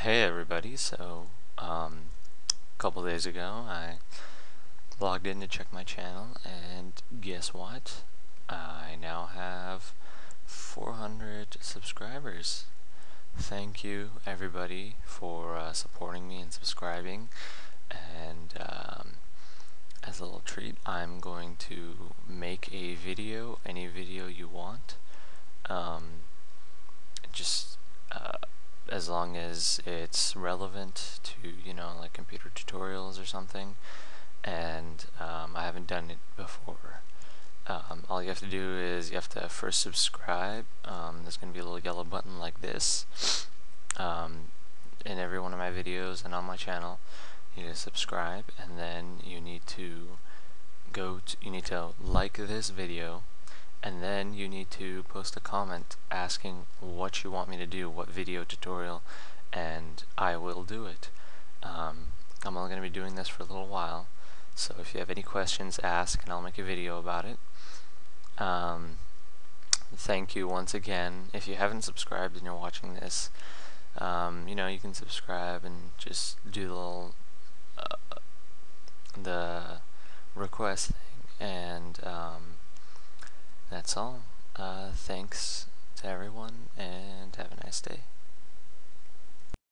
Hey everybody, a couple days ago I logged in to check my channel, and guess what? I now have 400 subscribers. Thank you everybody for supporting me and subscribing, and as a little treat I'm going to make a video, any video you want, just as long as it's relevant to, like computer tutorials or something, and I haven't done it before. All you have to do is you have to first subscribe. There's going to be a little yellow button like this in every one of my videos and on my channel. You need to subscribe, and then you need to like this video, and then you need to post a comment asking what you want me to do, what video tutorial, and I will do it. I'm only going to be doing this for a little while, so if you have any questions, ask and I'll make a video about it. Thank you once again. If you haven't subscribed and you're watching this, you can subscribe and just do the little the request thing, and that's all. Thanks to everyone, and have a nice day.